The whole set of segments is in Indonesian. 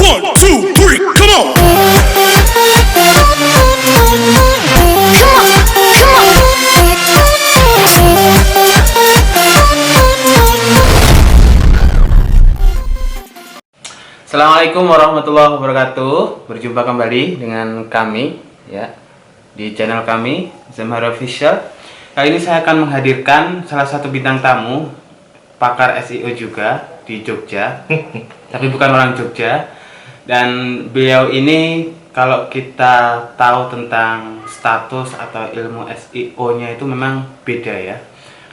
1, 2, 3, come on. Assalamualaikum warahmatullahi wabarakatuh. Berjumpa kembali dengan kami ya di channel kami Zamhar Official. Kali ini saya akan menghadirkan salah satu bintang tamu, pakar SEO juga di Jogja, tapi bukan orang Jogja. Dan beliau ini kalau kita tahu tentang status atau ilmu SEO-nya itu memang beda ya,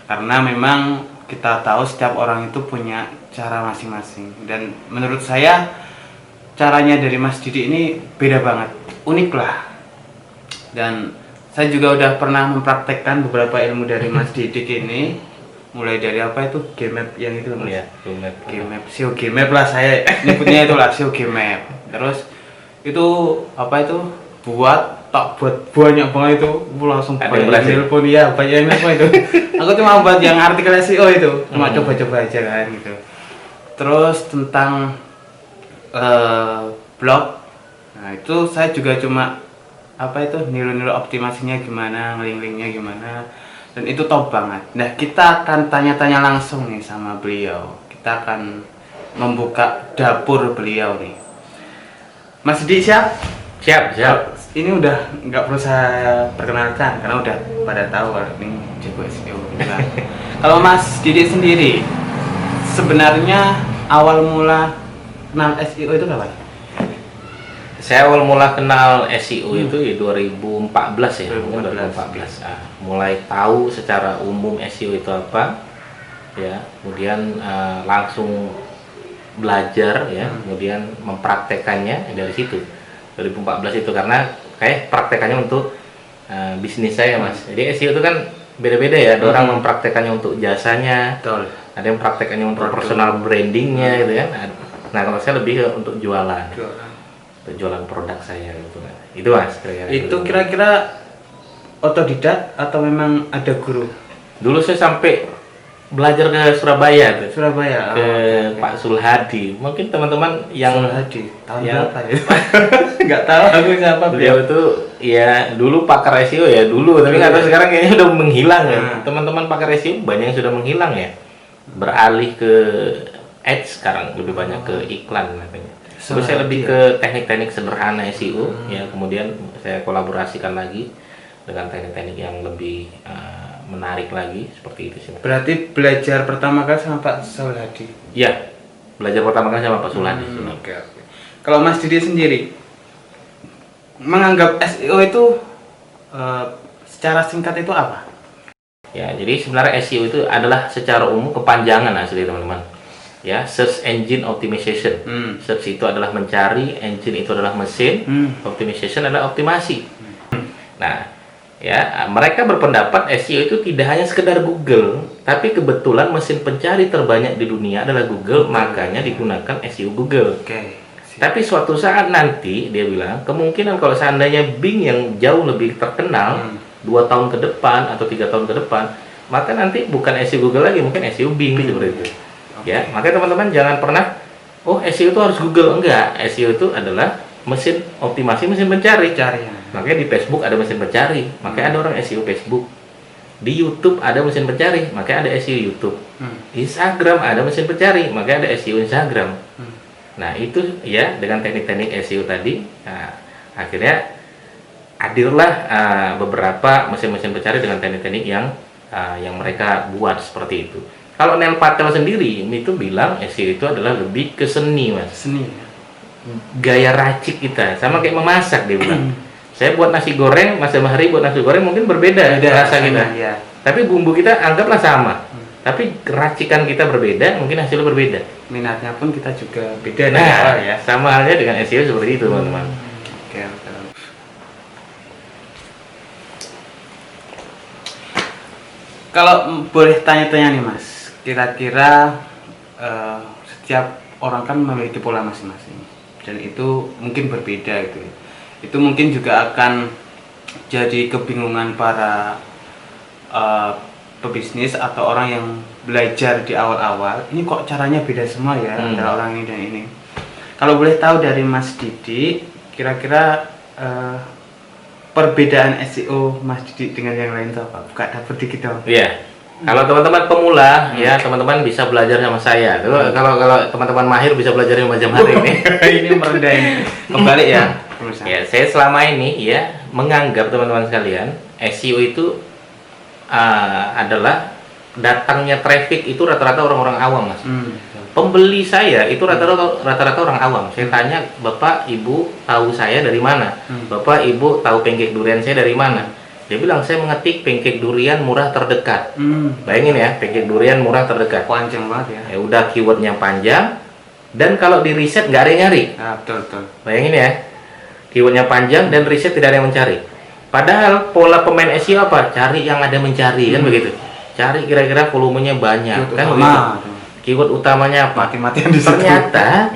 karena memang kita tahu setiap orang itu punya cara masing-masing, dan menurut saya caranya dari Mas Didi ini beda banget, unik lah. Dan saya juga udah pernah mempraktekkan beberapa ilmu dari Mas Didi ini, mulai dari apa itu Gmap yang itu Mas? Ya, Gmap, SEO Gmap lah saya nyebutnya itulah SEO Gmap. Terus itu apa itu buat banyak banget itu, langsung banyak telepon ya, banyak apa itu. Aku cuma buat yang artikel SEO itu, cuma coba-coba aja kan gitu. Terus tentang blog, nah itu saya juga cuma apa itu niru-niru optimasinya gimana, ngeling-linknya gimana, dan itu top banget. Nah kita akan tanya-tanya langsung nih sama beliau, kita akan membuka dapur beliau nih. Mas Didi siap? Siap. Ini udah nggak perlu saya perkenalkan karena udah pada tahu kalau ini jago SEO. Nah, kalau Mas Didi sendiri sebenarnya awal mula kenal SEO itu kapan? Saya awal mula kenal SEO itu di 2014 ya, 2014. Mulai tahu secara umum SEO itu apa, ya. Kemudian langsung belajar ya, kemudian mempraktekannya dari situ. 2014 itu karena kayak praktekannya untuk bisnis saya Mas. Jadi SEO itu kan beda-beda ya. Ada orang mempraktekannya untuk jasanya, Betul. ada yang praktekannya untuk personal brandingnya gitu kan. Nah kalau saya lebih ke untuk jualan, untuk jualan produk saya gitu kan. Itu Mas kira-kira. Itu kira-kira otodidak atau memang ada guru? Dulu saya sampai belajar ke Surabaya tuh. Surabaya. Ke Pak Sulhadi. Mungkin teman-teman yang Sulhadi tahun yang berapa ya? Nggak tahu aku siapa beliau itu ya dulu pakar SEO ya dulu, tapi nggak tahu sekarang kayaknya udah menghilang ya. Teman-teman pakar SEO banyak yang sudah menghilang ya, beralih ke ads sekarang, lebih banyak ke iklan katanya. Terus saya lebih ke teknik-teknik sederhana SEO ya, kemudian saya kolaborasikan lagi dengan teknik-teknik yang lebih menarik lagi seperti itu sih. Berarti belajar pertama kali sama Pak Sulhadi? Iya, belajar pertama kali sama Pak Sulhadi. Oke. Kalau Mas Didi sendiri menganggap SEO itu secara singkat itu apa? Ya, jadi sebenarnya SEO itu adalah secara umum kepanjangan asli teman-teman. Ya, search engine optimization. Search itu adalah mencari, engine itu adalah mesin, optimization adalah optimasi. Nah, ya, mereka berpendapat SEO itu tidak hanya sekedar Google, tapi kebetulan mesin pencari terbanyak di dunia adalah Google, makanya digunakan SEO Google. Tapi suatu saat nanti dia bilang kemungkinan kalau seandainya Bing yang jauh lebih terkenal 2 tahun ke depan atau 3 tahun ke depan, maka nanti bukan SEO Google lagi, mungkin SEO Bing seperti itu. Ya, makanya teman-teman jangan pernah SEO itu harus Google, enggak. SEO itu adalah mesin optimasi, mesin pencari. Makanya di Facebook ada mesin pencari, makanya ada orang SEO Facebook. Di YouTube ada mesin pencari, makanya ada SEO YouTube. Instagram ada mesin pencari, makanya ada SEO Instagram. Nah itu ya, dengan teknik-teknik SEO tadi, nah, akhirnya hadirlah beberapa mesin-mesin pencari dengan teknik-teknik yang mereka buat seperti itu. Kalau Neil Patel sendiri itu bilang SEO itu adalah lebih ke seni Mas. Seni. Gaya racik kita, sama kayak memasak dia bilang. Saya buat nasi goreng, Mas Zamhari buat nasi goreng mungkin berbeda rasa kita. Ya. Tapi bumbu kita anggaplah sama. Tapi racikan kita berbeda, mungkin hasilnya berbeda. Minatnya pun kita juga beda. Nah, ya. Sama halnya dengan SEO seperti itu, teman-teman. Oke. Kalau boleh tanya-tanya nih Mas, kira-kira setiap orang kan memiliki pola masing-masing, dan itu mungkin berbeda gitu. Itu mungkin juga akan jadi kebingungan para pebisnis atau orang yang belajar di awal-awal. Ini kok caranya beda semua ya antara orang ini dan ini. Kalau boleh tahu dari Mas Didi, kira-kira perbedaan SEO Mas Didi dengan yang lain itu apa? Buka dapur dikit dong. Iya. Kalau teman-teman pemula, ya teman-teman bisa belajar sama saya. Kalau teman-teman mahir bisa belajar sama Mas Jamhari ini. Ini merendah ini. Kembali ya. Ya, saya selama ini ya menganggap teman-teman sekalian, SEO itu adalah datangnya traffic itu rata-rata orang-orang awam, Mas. Pembeli saya itu rata-rata orang awam. Saya tanya, Bapak Ibu tahu saya dari mana? Bapak Ibu tahu pancake durian saya dari mana? Dia bilang, saya mengetik pancake durian murah terdekat. Bayangin ya, pancake durian murah terdekat. Panjang banget ya. Ya udah, keywordnya panjang. Dan kalau di riset nggak ada yang nyari. Betul. Bayangin ya, keywordnya panjang dan riset tidak ada yang mencari. Padahal pola pemain SEO apa? Cari yang ada mencari, kan begitu. Cari kira-kira volumenya banyak, kan begitu. Keyword utamanya apa? Mati-matian di situ. Ternyata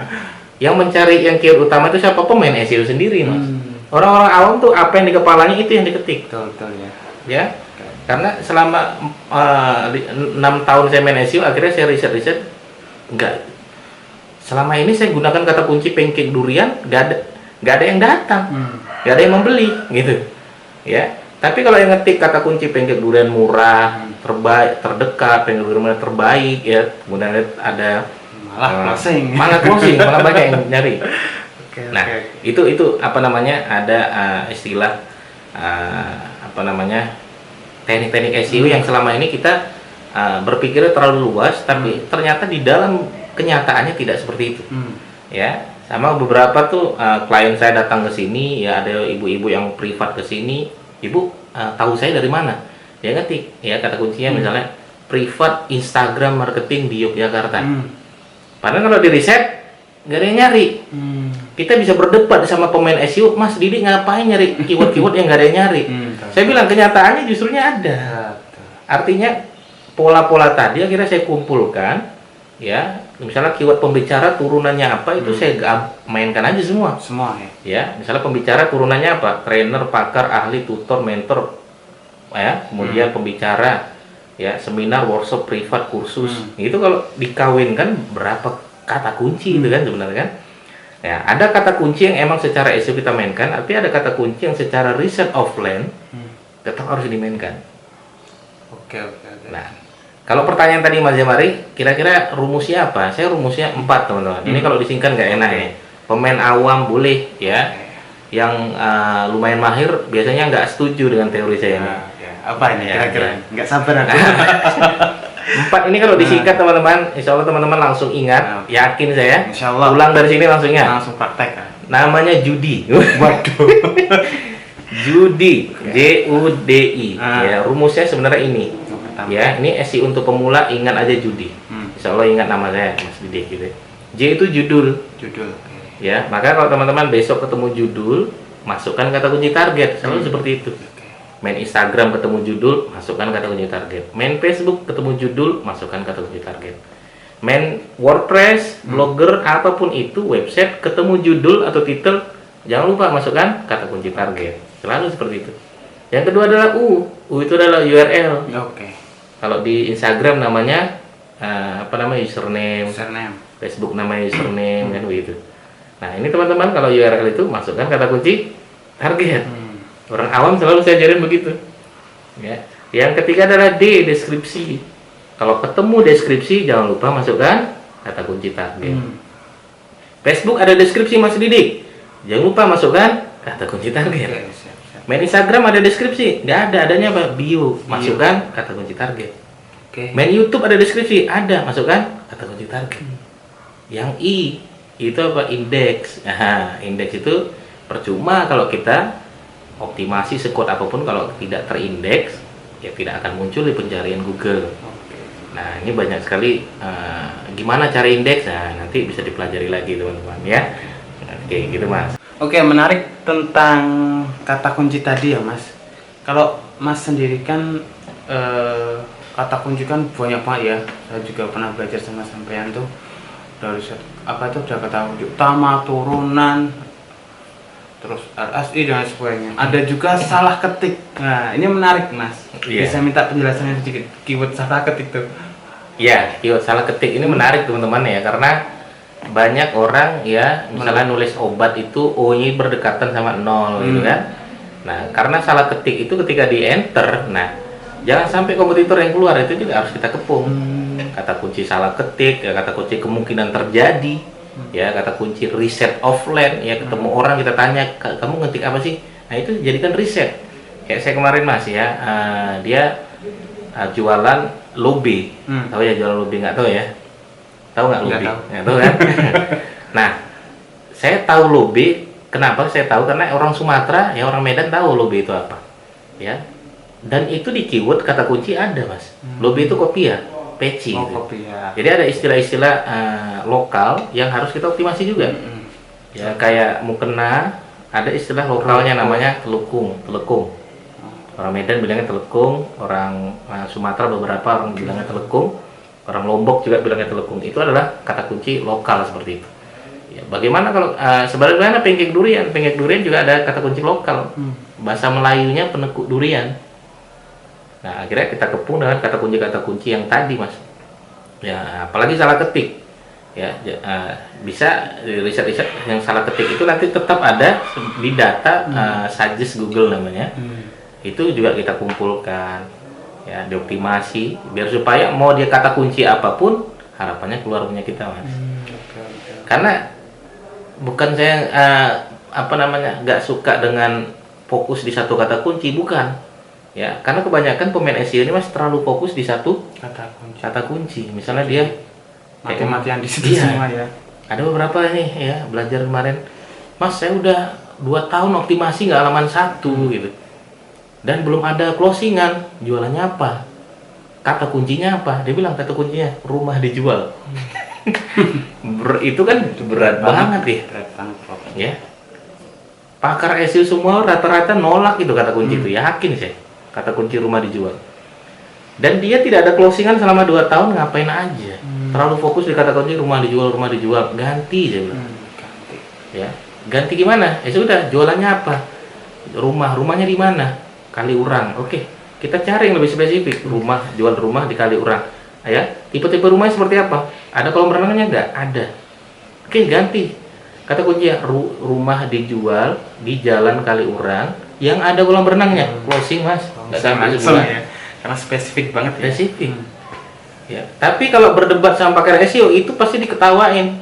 yang mencari yang keyword utama itu siapa? Pemain SEO sendiri, Mas. Orang-orang awam tuh apa yang di kepalanya itu yang diketik. Betul ya. Ya. Karena selama 6 tahun saya main SEO, akhirnya saya riset enggak. Selama ini saya gunakan kata kunci pancake durian, enggak ada yang datang. Enggak ada yang membeli, gitu. Ya. Tapi kalau yang ngetik kata kunci pancake durian murah, terbaik, terdekat, pancake durian terbaik, ya, kemudian ada malah closing, malah banyak yang nyari. Nah, itu apa namanya? Ada istilah apa namanya? Teknik-teknik SEO yang selama ini kita berpikirnya terlalu luas, tapi ternyata di dalam kenyataannya tidak seperti itu. Ya, sama beberapa tuh klien saya datang ke sini, ya ada ibu-ibu yang privat ke sini, Ibu tahu saya dari mana? Dia ngetik, ya kata kuncinya misalnya privat Instagram marketing di Yogyakarta. Padahal kalau di riset nggak ada yang nyari. Kita bisa berdebat sama pemain SEO, Mas Didi ngapain nyari keyword-keyword yang nggak ada yang nyari? Saya bilang kenyataannya justrunya ada. Artinya pola-pola tadi akhirnya saya kumpulkan, ya misalnya keyword pembicara turunannya apa itu saya mainkan aja semua ya. Ya misalnya pembicara turunannya apa? Trainer, pakar, ahli, tutor, mentor, ya kemudian pembicara, ya seminar, workshop, privat, kursus. Itu kalau dikawinkan berapa kata kunci itu kan sebenarnya kan? Ya ada kata kunci yang emang secara SEO kita mainkan, tapi ada kata kunci yang secara riset offline tetap harus dimainkan. Oke. Nah, kalau pertanyaan tadi Mas Jamhari, kira-kira rumusnya apa? Saya rumusnya 4 teman-teman. Ini kalau disingkat nggak enak ya. Pemain awam boleh ya. Yang lumayan mahir biasanya nggak setuju dengan teori saya ini. Apa ini kira-kira? Nggak sabar aku. 4 ini kalau disingkat teman-teman, insya Allah teman-teman langsung ingat. Yakin saya. Insya Allah. Pulang dari sini langsung ingat. Langsung praktek kan. Namanya judi. Waduh. Judi, JUDI. Ya, rumusnya sebenarnya ini. Ya, ini SEO untuk pemula, ingat aja judi. Insya Allah ingat nama saya, Mas Didi gitu. J itu judul. Ya, maka kalau teman-teman besok ketemu judul, masukkan kata kunci target. Selalu seperti itu. Main Instagram ketemu judul, masukkan kata kunci target. Main Facebook ketemu judul, masukkan kata kunci target. Main WordPress, Blogger, apapun itu, website ketemu judul atau titel, jangan lupa masukkan kata kunci target. Selalu seperti itu. Yang kedua adalah U itu adalah URL. Kalau di Instagram namanya apa namanya username. Facebook namanya username kan begitu. Nah ini teman-teman kalau URL itu masukkan kata kunci target. Orang awam selalu saya ajarin begitu. Ya. Yang ketiga adalah D, deskripsi. Kalau ketemu deskripsi jangan lupa masukkan kata kunci target. Facebook ada deskripsi Mas Didi, jangan lupa masukkan kata kunci target. Main Instagram ada deskripsi, nggak ada, adanya apa? Bio, masukkan kata kunci target. Main YouTube ada deskripsi, ada, masukkan kata kunci target. Yang I itu apa? Indeks. Nah, indeks itu percuma kalau kita optimasi sekuat apapun kalau tidak terindeks, ya tidak akan muncul di pencarian Google. Nah, ini banyak sekali gimana cara indeks. Nah, nanti bisa dipelajari lagi teman-teman ya. Oke, gitu Mas. Oke, menarik tentang kata kunci tadi ya Mas. Kalau Mas sendiri kan kata kunci kan banyak banget ya. Saya juga pernah belajar sama sampean tuh dari apa itu udah kata kunci utama, turunan, terus RSI dan sebagainya. Ada juga salah ketik. Nah, ini menarik Mas. Bisa minta penjelasannya sedikit keyword salah ketik tuh. Ya, keyword salah ketik ini menarik teman-teman ya, karena banyak orang ya misalnya nulis obat itu O-nya berdekatan sama 0 gitu kan. Nah, karena salah ketik itu ketika di enter, nah jangan sampai kompetitor yang keluar itu juga harus kita kepung. Kata kunci salah ketik, ya kata kunci kemungkinan terjadi, ya kata kunci reset offline, ya ketemu orang kita tanya kamu ngetik apa sih? Nah itu jadikan riset. Kayak saya kemarin Mas ya, dia jualan lobe, tahu ya jualan lobe nggak tahu ya? Tahu nggak lobe? Nggak tahu kan? Nah, saya tahu lobe. Kenapa saya tahu? Karena orang Sumatera, ya orang Medan tahu lobe itu apa, ya. Dan itu di keyword kata kunci ada Mas. Lobe itu kopiah, peci. Gitu. Kopiah. Jadi ada istilah-istilah lokal yang harus kita optimasi juga. Ya kayak mukena, ada istilah lokalnya namanya telekung. Orang Medan bilangnya telekung, orang Sumatera beberapa orang bilangnya telekung, orang Lombok juga bilangnya telekung. Itu adalah kata kunci lokal seperti itu. Ya, bagaimana kalau sebenarnya pengkek durian? Pengkek durian juga ada kata kunci lokal. Bahasa Melayunya penekuk durian. Nah, akhirnya kita kepung dengan kata kunci yang tadi, Mas. Ya, apalagi salah ketik. Ya, bisa riset-riset yang salah ketik itu nanti tetap ada di data suggest Google namanya. Itu juga kita kumpulkan, ya, dioptimasi biar supaya mau dia kata kunci apapun harapannya keluar punya kita, Mas. Karena bukan saya nggak suka dengan fokus di satu kata kunci, bukan ya, karena kebanyakan pemain SEO ini Mas terlalu fokus di satu kata kunci. Misalnya dia mati-matian di situ semua ya. Ada beberapa nih ya belajar kemarin, Mas saya udah 2 tahun optimasi nggak halaman 1 gitu dan belum ada closingan, jualannya apa, kata kuncinya apa, dia bilang kata kuncinya rumah dijual. Itu kan berat banget ya. Pakar SEO semua rata-rata nolak itu kata kunci itu, yakin saya kata kunci rumah dijual. Dan dia tidak ada closingan selama 2 tahun, ngapain aja. Terlalu fokus di kata kunci rumah dijual, ganti saya bilang. Ya, ganti gimana? Ya sudah, jualannya apa? Rumahnya di mana? Kaliurang. Oke, kita cari yang lebih spesifik. Jual rumah di Kaliurang. Ya, tipe-tipe rumahnya seperti apa? Ada kolam renangnya nggak? Ada. Oke, ganti. Kata kunci rumah dijual di Jalan Kaliurang yang ada kolam renangnya. Closing, Mas. Nggak sampai sebulan. Ya. Karena spesifik banget ya. Spesifik. Ya, tapi kalau berdebat sama pakar SEO itu pasti diketawain.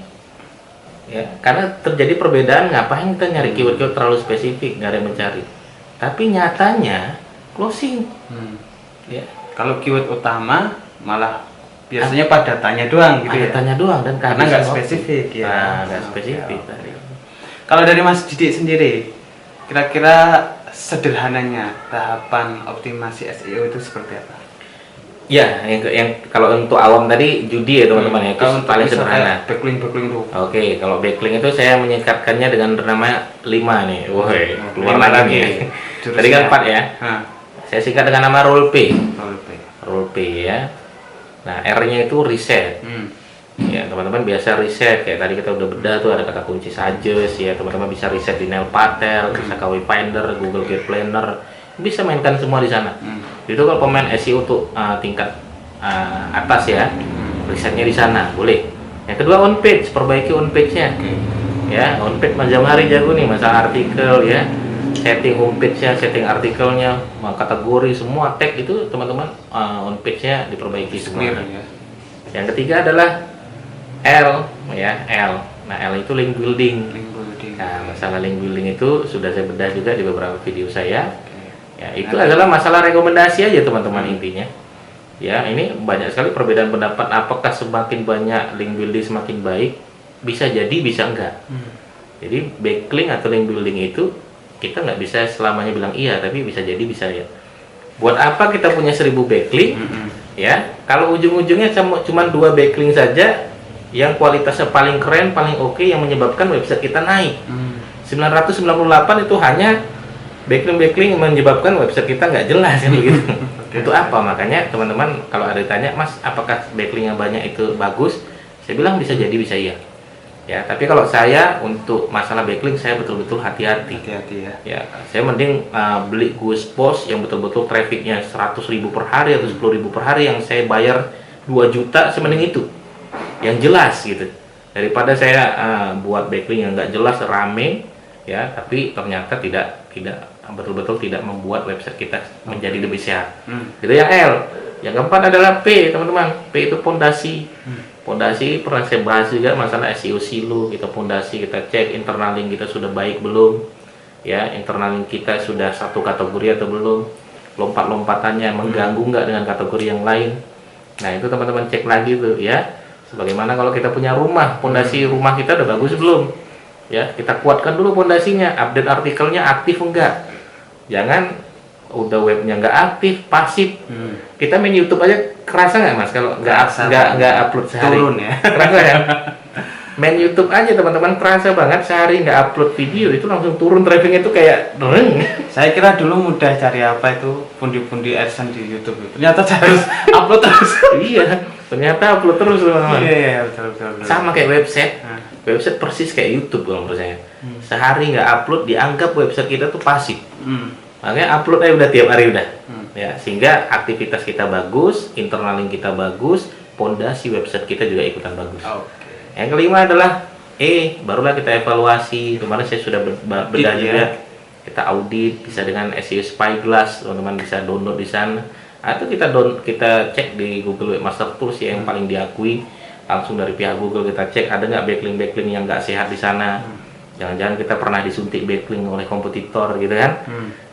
Ya, karena terjadi perbedaan, ngapain kita nyari keyword terlalu spesifik, nggak ada yang mencari. Tapi nyatanya closing. Ya. Kalau keyword utama malah biasanya pada tanya doang gitu ya. Tanya doang dan karena nggak spesifik ya. Nah, nggak spesifik tadi. Kalau dari Mas Didik sendiri, kira-kira sederhananya tahapan optimasi SEO itu seperti apa? Ya, yang kalau untuk awam tadi judi ya teman-teman ya, itu paling sederhana. Backlink tuh. Oke, kalau backlink itu saya menyingkatkannya dengan nama 5 nih. Woi, keluar lagi nih. Tadi kan 4 ya. Saya singkat dengan nama role P ya. Nah, R-nya itu reset. Ya, teman-teman biasa reset kayak tadi kita udah bedah tuh ada kata kunci suggest ya, teman-teman bisa reset di Nailpatel, bisa KW Finder, Google Get Planner, bisa mainkan semua di sana. Itu kalau pemain SEO untuk tingkat atas ya, risetnya di sana boleh. Yang kedua on page, perbaiki on page-nya. Ya, on page Mas Jamhari jago nih, masalah artikel ya, setting home page-nya, setting artikelnya, kategori semua tag itu teman-teman on page-nya diperbaiki semua. Ya. Yang ketiga adalah L ya, L. Nah, L itu link building. Nah, masalah link building itu sudah saya bedah juga di beberapa video saya. Ya, itu adalah masalah rekomendasi aja teman-teman intinya. Ya, ini banyak sekali perbedaan pendapat apakah semakin banyak link building semakin baik. Bisa jadi, bisa enggak. Jadi backlink atau link building itu kita nggak bisa selamanya bilang iya, tapi bisa jadi bisa ya. Buat apa kita punya 1000 backlink? Ya, kalau ujung-ujungnya cuma 2 backlink saja yang kualitasnya paling keren, paling oke yang menyebabkan website kita naik. 998 itu hanya backlink menyebabkan website kita nggak jelas kan begitu. Itu apa? Makanya teman-teman kalau ada ditanya, Mas, apakah backlink yang banyak itu bagus? Saya bilang bisa jadi, bisa iya. Ya, tapi kalau saya untuk masalah backlink saya betul-betul hati-hati ya. Ya, saya mending beli Google Post yang betul-betul trafficnya 100.000 per hari atau 10.000 per hari yang saya bayar 2 juta, saya mending itu yang jelas gitu. daripada saya buat backlink yang nggak jelas, rame ya, tapi ternyata tidak betul-betul tidak membuat website kita menjadi lebih sehat. Itu yang L. Yang keempat adalah P, teman-teman. P itu pondasi. Pondasi pernah saya bahas juga masalah SEO silo. Kita pondasi, kita cek internal link kita sudah baik belum, ya, internal link kita sudah satu kategori atau belum, lompat-lompatannya mengganggu nggak dengan kategori yang lain. Nah itu teman-teman cek lagi tuh ya. Sebagaimana kalau kita punya rumah, pondasi rumah kita udah bagus belum, ya, kita kuatkan dulu pondasinya. Update artikelnya aktif enggak, jangan udah webnya nggak aktif, pasif. Kita main YouTube aja kerasa nggak mas kalau nggak upload sehari? Turun ya. Kerasa ya. Main YouTube aja teman-teman kerasa banget, sehari nggak upload video itu langsung turun trafficnya itu kayak dereng. Saya kira dulu mudah cari apa itu pundi-pundi AdSense di YouTube. Ternyata harus upload terus. Iya, ternyata upload terus teman-teman. Iya, betul. Sama kayak website. Website persis kayak YouTube kalau menurut saya. Sehari nggak upload dianggap website kita tuh pasif. Makanya upload aja udah tiap hari udah. Ya, sehingga aktivitas kita bagus, internal link kita bagus, pondasi website kita juga ikutan bagus. Yang kelima adalah barulah kita evaluasi. Kemarin saya sudah bedah juga. Kita audit, bisa dengan SEO Spyglass, teman-teman bisa download di sana. Atau kita cek di Google Webmaster Tools ya, yang paling diakui. Langsung dari pihak Google kita cek ada nggak backlink yang nggak sehat di sana. Jangan-jangan kita pernah disuntik backlink oleh kompetitor gitu kan.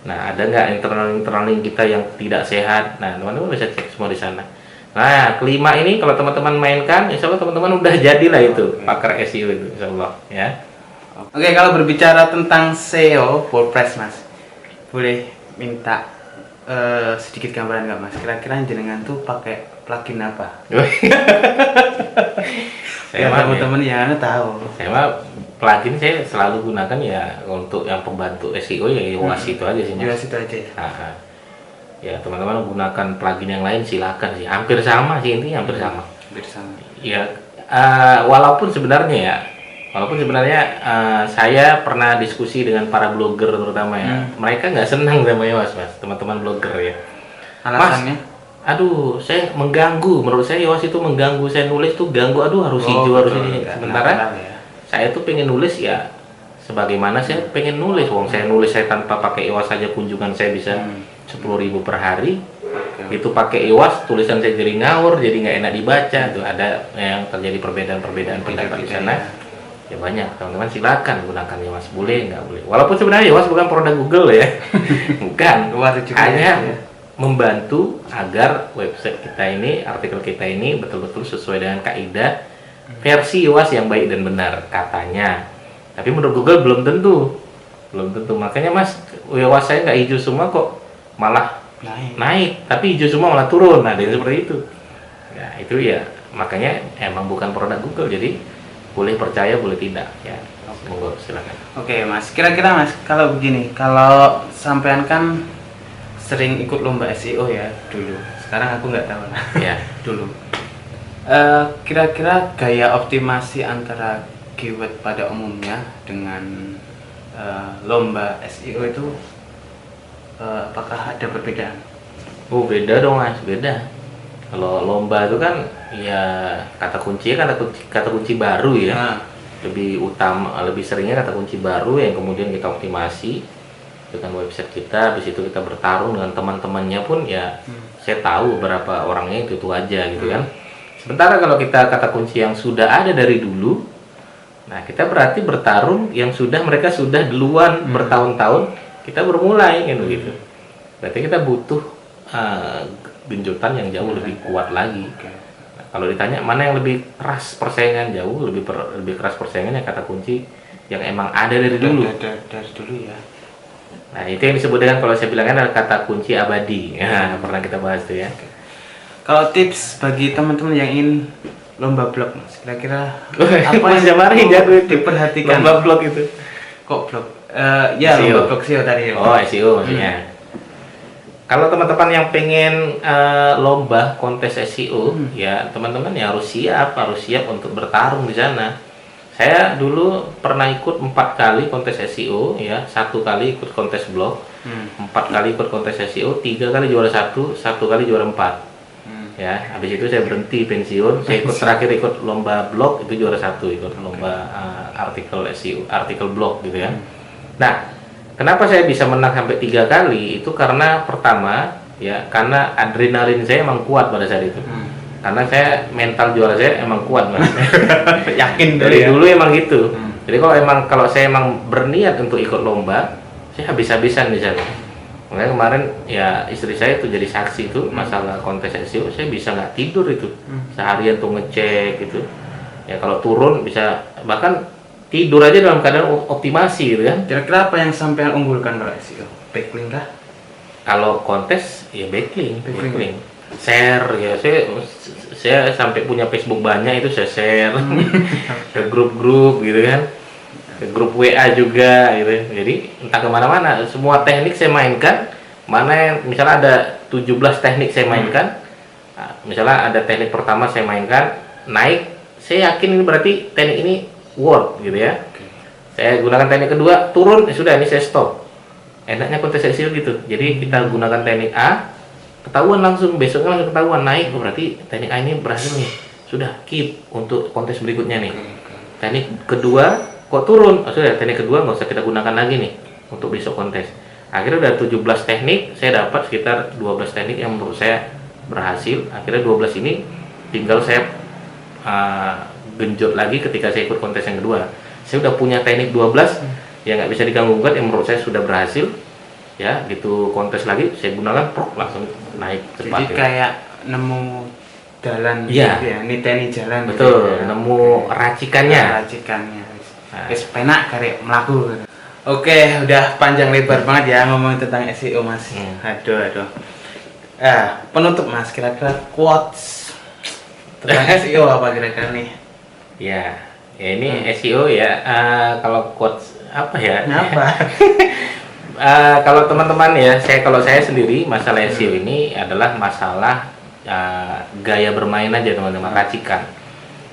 Nah, ada nggak internal link kita yang tidak sehat. Nah, teman-teman bisa cek semua di sana. Nah, kelima ini kalau teman-teman mainkan, insya Allah teman-teman udah jadilah itu pakar SEO itu, insya Allah ya. Oke, kalau berbicara tentang SEO WordPress mas, boleh minta sedikit gambaran nggak mas? Kira-kira jenengan tuh pakai plugin apa? Saya teman-teman yang tahu. Saya mah plugin saya selalu gunakan ya untuk yang pembantu SEO ya Yoast itu aja sih mas. Yoast itu aja ya. Ya teman-teman gunakan plugin yang lain silakan sih, hampir sama sih, intinya hampir sama. Ya walaupun sebenarnya saya pernah diskusi dengan para blogger terutama ya, mereka nggak senang sama Yoast mas, teman-teman blogger ya. Alasannya? Mas, aduh saya mengganggu, menurut saya Yoast itu mengganggu, saya nulis tuh ganggu, aduh harus hijau harus ini. Sementara saya tuh pengen nulis ya sebagaimana saya pengen nulis, saya nulis saya tanpa pakai Yoast saja kunjungan saya bisa 10.000 per hari. Itu pakai Yoast tulisan saya jadi ngawur, jadi nggak enak dibaca. Tuh ada yang terjadi perbedaan pendapat di sana. Ya banyak teman-teman, silakan gunakan Yoast, boleh nggak boleh. Walaupun sebenarnya Yoast bukan produk Google ya, bukan. Hanya membantu agar website kita ini, artikel kita ini betul-betul sesuai dengan kaidah versi Yoast yang baik dan benar katanya. Tapi menurut Google belum tentu. Makanya mas, Yoast saya nggak hijau semua kok, malah naik. Tapi hijau semua malah turun. Nah, jadi seperti itu. Ya, itu ya makanya emang bukan produk Google. Jadi boleh percaya, boleh tidak. Ya, monggo silakan. Oke mas, kira-kira mas kalau begini, kalau sampean kan sering ikut lomba SEO ya dulu. Sekarang aku nggak tahu lah. Ya, dulu. Kira-kira gaya optimasi antara keyword pada umumnya dengan lomba SEO itu apakah ada perbedaan? Oh beda dong mas, beda. Kalau lomba itu kan ya kata kunci baru ya. Lebih utama, lebih seringnya kata kunci baru yang kemudian kita optimasi dengan website kita. Habis itu kita bertarung dengan teman-temannya pun ya saya tahu berapa orangnya itu aja gitu kan. Sementara kalau kita kata kunci yang sudah ada dari dulu, nah kita berarti bertarung yang mereka sudah duluan bertahun-tahun, kita bermulai gitu. Berarti kita butuh genjotan yang jauh lebih kuat lagi. Nah, kalau ditanya mana yang lebih keras persaingan, jauh lebih keras persaingannya kata kunci yang emang ada dari dulu. Dari dulu ya. Nah itu yang disebut dengan, kalau saya bilangnya adalah kata kunci abadi. Ya, pernah kita bahas tuh ya. Kalau tips bagi teman-teman yang ingin lomba blog mas, kira-kira apa yang perlu diperhatikan? Lomba blog itu kok blog? Ya SEO. Lomba blog SEO tadi. Oh SEO maksudnya. Kalau teman-teman yang pengen lomba kontes SEO, ya teman-teman ya harus siap untuk bertarung di sana. Saya dulu pernah ikut 4 kali kontes SEO ya, 1 kali ikut kontes blog, 4 kali ikut kontes SEO, 3 kali juara 1 kali juara 4. Ya, habis itu saya berhenti pensiun. Saya terakhir ikut lomba blog itu juara 1, ikut lomba artikel SEO, artikel blog gitu ya. Nah, kenapa saya bisa menang sampai 3 kali? Itu karena pertama ya, karena adrenalin saya emang kuat pada saat itu. Karena saya mental juara saya emang kuat, Mas. Yakin Dari ya? dulu emang gitu. Jadi kalau saya emang berniat untuk ikut lomba, saya habis-habisan di sana. Makanya kemarin ya istri saya itu jadi saksi itu masalah kontes SEO, saya bisa nggak tidur itu seharian tuh ngecek gitu. Ya kalau turun bisa bahkan tidur aja dalam keadaan optimasi gitu kan. Kira-kira apa yang sampean unggulkan kalau SEO? Backlink kah? Kalau kontes ya backlink. Share ya, saya sampai punya Facebook banyak itu saya share ke grup-grup gitu kan, ke grup WA juga gitu. Jadi entah kemana-mana, semua teknik saya mainkan. Mana yang misalnya ada 17 teknik saya mainkan, misalnya ada teknik pertama saya mainkan naik, saya yakin ini berarti teknik ini work gitu ya. Saya gunakan teknik kedua turun, ya sudah ini saya stop. Enaknya kontes SEO gitu. Jadi kita gunakan teknik A, ketahuan langsung, besoknya langsung ketahuan naik, berarti teknik A ini berhasil nih, sudah keep untuk kontes berikutnya nih. Teknik kedua kok turun, sudah teknik kedua nggak usah kita gunakan lagi nih untuk besok kontes. Akhirnya udah 17 teknik, saya dapat sekitar 12 teknik yang menurut saya berhasil. Akhirnya 12 ini tinggal saya genjot lagi ketika saya ikut kontes yang kedua. Saya udah punya teknik 12 yang nggak bisa diganggu gugat, yang menurut saya sudah berhasil. Ya gitu, kontes lagi saya gunakan langsung naik cepat. Jadi kayak nemu jalan Iya. gitu ya, niteni jalan. Betul, gitu ya. nemu racikannya. Racikannya. Nah. Wis penak karek melaku. Oke, udah panjang lebar banget ya ngomongin tentang SEO, Mas. Aduh. Penutup, Mas, kira-kira quotes tentang SEO apa kira-kira nih? Ya ini SEO ya. Kalau quotes apa ya? Apa? Kalau teman-teman ya, kalau saya sendiri masalah SEO ini adalah masalah gaya bermain aja teman-teman, racikan.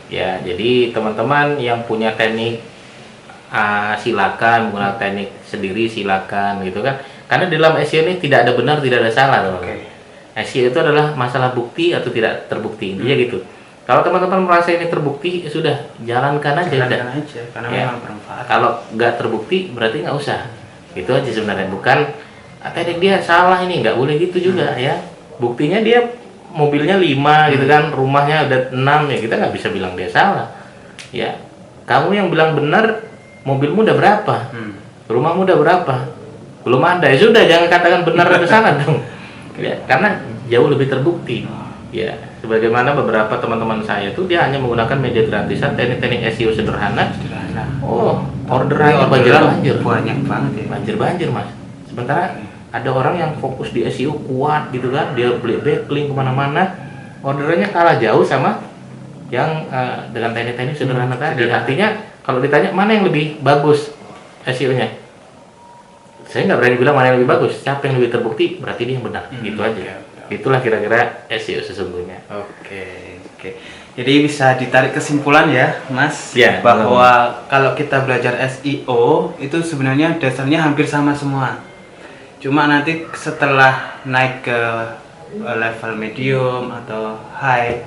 Ya, jadi teman-teman yang punya teknik silakan, menggunakan teknik sendiri silakan gitu kan. Karena di dalam SEO ini tidak ada benar, tidak ada salah teman-teman. SEO itu adalah masalah bukti atau tidak terbukti, intinya gitu. Kalau teman-teman merasa ini terbukti, ya sudah jalankan aja. Jalankan aja, karena Ya. memang bermanfaat. Kalau nggak terbukti, berarti nggak usah. Itu aja sebenarnya, bukan teknik dia salah ini, nggak boleh gitu juga ya. Buktinya dia mobilnya 5 gitu kan, rumahnya ada 6 ya, kita nggak bisa bilang dia salah. Ya, kamu yang bilang benar, mobilmu udah berapa, rumahmu udah berapa, belum ada, ya sudah jangan katakan benar atau salah dong. Ya, karena jauh lebih terbukti. Ya, sebagaimana beberapa teman-teman saya itu dia hanya menggunakan media gratisan, teknik-teknik SEO sederhana. Oh, orderannya banjir. Banyak banget ya. Banjir Mas. Sementara ada orang yang fokus di SEO kuat gitu kan, dia beli backlink kemana-mana, orderannya kalah jauh sama yang dengan teknik-teknik sederhana tadi. Artinya kalau ditanya mana yang lebih bagus SEO-nya, saya nggak berani bilang mana yang lebih bagus. Siapa yang lebih terbukti berarti dia yang benar. Gitu aja. Itulah kira-kira SEO sesungguhnya. Oke. Jadi bisa ditarik kesimpulan ya, Mas, Ya, bahwa kalau kita belajar SEO itu sebenarnya dasarnya hampir sama semua. Cuma nanti setelah naik ke level medium atau high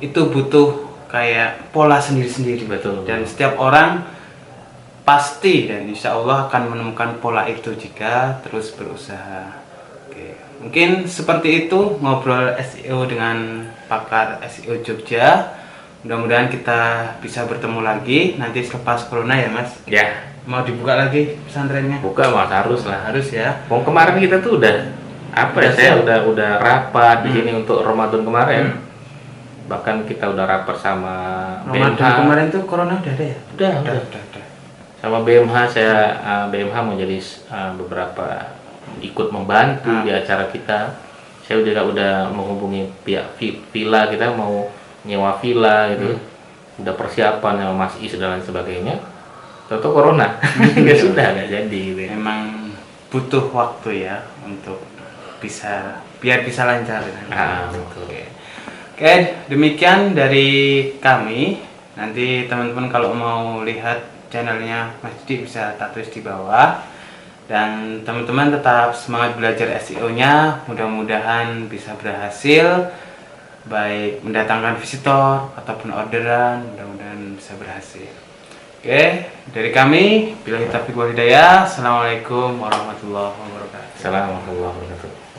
itu butuh kayak pola sendiri-sendiri. Betul. Dan setiap orang pasti dan insya Allah akan menemukan pola itu jika terus berusaha. Oke. Mungkin seperti itu ngobrol SEO dengan pakar SEO Jogja. Mudah-mudahan kita bisa bertemu lagi nanti selepas corona ya, Mas. Ya, Mau dibuka lagi pesantrennya? buka Mas, harus lah. Harus ya. Kemarin kita tuh udah saya udah rapat di sini untuk Ramadan kemarin. Bahkan kita udah rapat sama Ramadan BMH. kemarin tuh corona udah ada ya? Udah. Sama BMH BMH mau jadi beberapa ikut membantu di acara kita. Saya juga udah menghubungi pihak villa, kita mau nyewa villa gitu. Udah persiapan sama Mas Is dan lain sebagainya. Tahu corona. Ya sudah nggak jadi gitu. Memang butuh waktu ya untuk biar bisa lancar. Betul. Oke, demikian dari kami. Nanti teman-teman kalau mau lihat channelnya Mas Didi bisa tulis di bawah. Dan teman-teman tetap semangat belajar SEO-nya. Mudah-mudahan bisa berhasil. baik mendatangkan visitor ataupun orderan, mudah-mudahan bisa berhasil. Oke, dari kami, billahi taufiq wal hidayah. Assalamualaikum warahmatullahi wabarakatuh. Assalamualaikum warahmatullahi wabarakatuh.